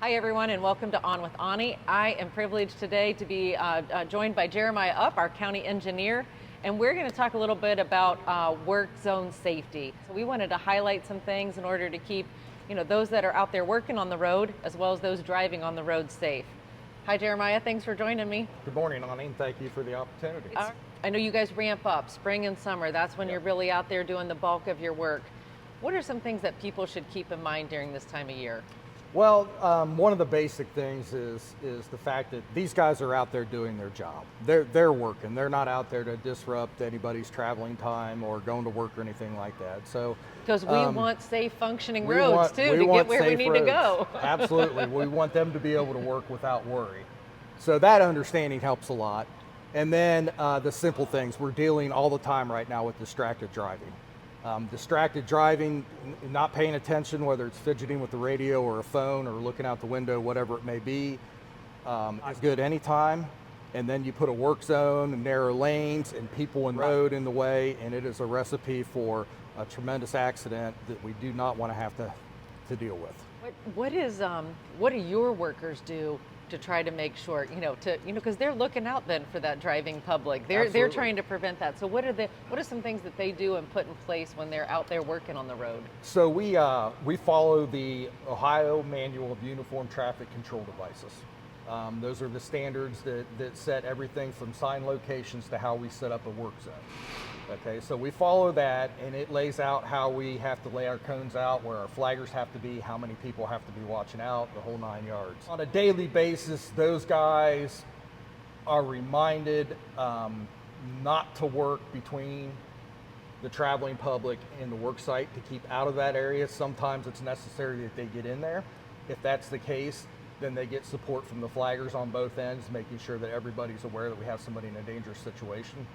Hi everyone and welcome to On with Aunie. I am privileged today to be joined by Jeremiah Up, our county engineer, and we're going to talk a little bit about work zone safety. So we wanted to highlight some things in order to keep those that are out there working on the road as well as those driving on the road safe. Hi Jeremiah, thanks for joining me. Good morning, Aunie, and thank you for the opportunity. I know you guys ramp up spring and summer. That's when you're really out there doing the bulk of your work. What are some things that people should keep in mind during this time of year? Well, one of the basic things is the fact that these guys are out there doing their job. They're working. They're not out there to disrupt anybody's traveling time or going to work or anything like that. So because we want safe functioning roads too to get where we need to go. Absolutely. We want them to be able to work without worry. So that understanding helps a lot. And then the simple things. We're dealing all the time right now with distracted driving. Distracted driving, not paying attention, whether it's fidgeting with the radio or a phone or looking out the window, whatever it may be, is good anytime. And then you put a work zone and narrow lanes and people in the road in the way, and it is a recipe for a tremendous accident that we do not want to have to deal with. What do your workers do to try to make sure, because they're looking out then for that driving public. They're trying to prevent that. So what are some things that they do and put in place when they're out there working on the road? So we follow the Ohio Manual of Uniform Traffic Control Devices. Those are the standards that set everything from sign locations to how we set up a work zone. Okay, so we follow that, and it lays out how we have to lay our cones out, where our flaggers have to be, how many people have to be watching out, the whole 9 yards. On a daily basis, those guys are reminded not to work between the traveling public and the work site, to keep out of that area. Sometimes it's necessary that they get in there. If that's the case, then they get support from the flaggers on both ends, making sure that everybody's aware that we have somebody in a dangerous situation.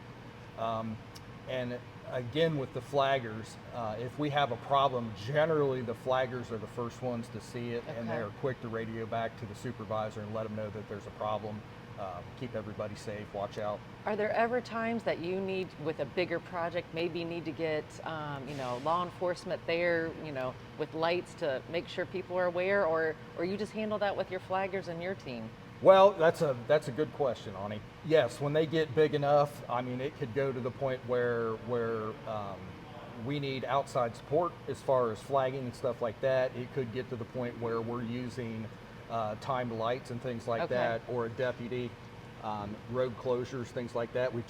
And again, with the flaggers, if we have a problem, generally the flaggers are the first ones to see it, and they are quick to radio back to the supervisor and let them know that there's a problem. Keep everybody safe, watch out. Are there ever times that you need, with a bigger project, maybe need to get law enforcement there, with lights to make sure people are aware, or you just handle that with your flaggers and your team? Well, that's a good question, Aunie. Yes, when they get big enough, I mean, it could go to the point where we need outside support as far as flagging and stuff like that. It could get to the point where we're using timed lights and things like that, or a deputy, road closures, things like that. We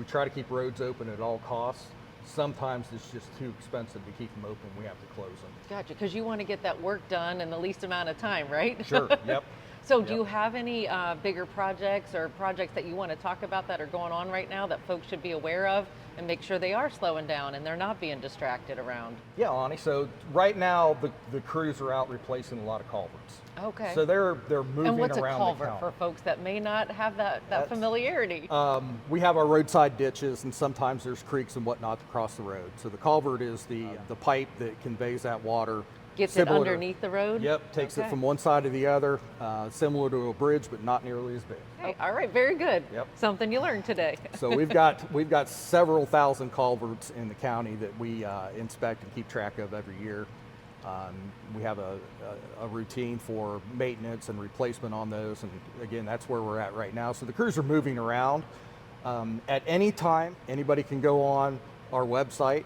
try to keep roads open at all costs. Sometimes it's just too expensive to keep them open. We have to close them. Gotcha, because you want to get that work done in the least amount of time, right? Sure, yep. So do you have any bigger projects or projects that you want to talk about that are going on right now that folks should be aware of and make sure they are slowing down and they're not being distracted around? Yeah, Aunie, so right now the crews are out replacing a lot of culverts. Okay. So they're moving and what's around a culvert the county. for folks that may not have that familiarity? We have our roadside ditches, and sometimes there's creeks and whatnot to cross the road. So the culvert is the pipe that conveys that water. Gets it underneath the road? Yep, takes it from one side to the other, similar to a bridge, but not nearly as big. Okay, all right, very good. Yep. Something you learned today. So we've got several thousand culverts in the county that we inspect and keep track of every year. We have a routine for maintenance and replacement on those, and again, that's where we're at right now. So the crews are moving around. At any time, anybody can go on our website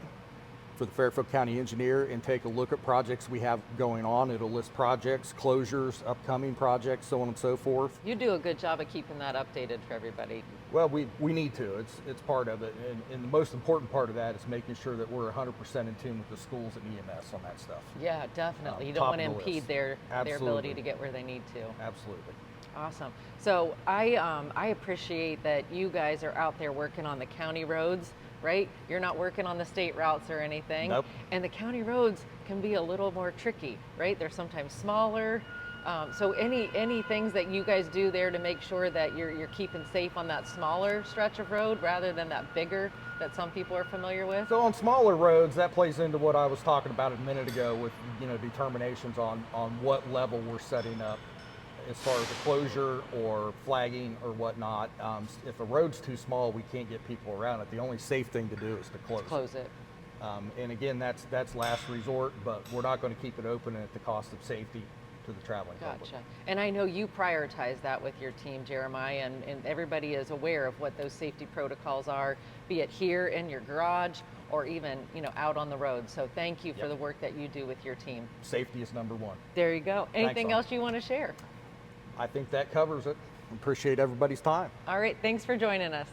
for the Fairfield County Engineer and take a look at projects we have going on. It'll list projects, closures, upcoming projects, so on and so forth. You do a good job of keeping that updated for everybody. Well, we need to. It's part of it, and the most important part of that is making sure that we're 100% in tune with the schools and EMS on that stuff. Yeah, definitely. You don't want to impede their ability to get where they need to. Absolutely. Awesome. So I appreciate that you guys are out there working on the county roads, right? You're not working on the state routes or anything. Nope. And the county roads can be a little more tricky, right? They're sometimes smaller. So any things that you guys do there to make sure that you're keeping safe on that smaller stretch of road rather than that bigger that some people are familiar with? So on smaller roads, that plays into what I was talking about a minute ago with determinations on what level we're setting up as far as a closure or flagging or whatnot. If a road's too small, we can't get people around it. The only safe thing to do is to close it. And again, that's last resort, but we're not going to keep it open at the cost of safety to the traveling public. Gotcha. And I know you prioritize that with your team, Jeremiah, and everybody is aware of what those safety protocols are, be it here in your garage or even, out on the road. So thank you for Yep. the work that you do with your team. Safety is number one. There you go. Anything Aunie. else you want to share? I think that covers it. Appreciate everybody's time. All right, thanks for joining us.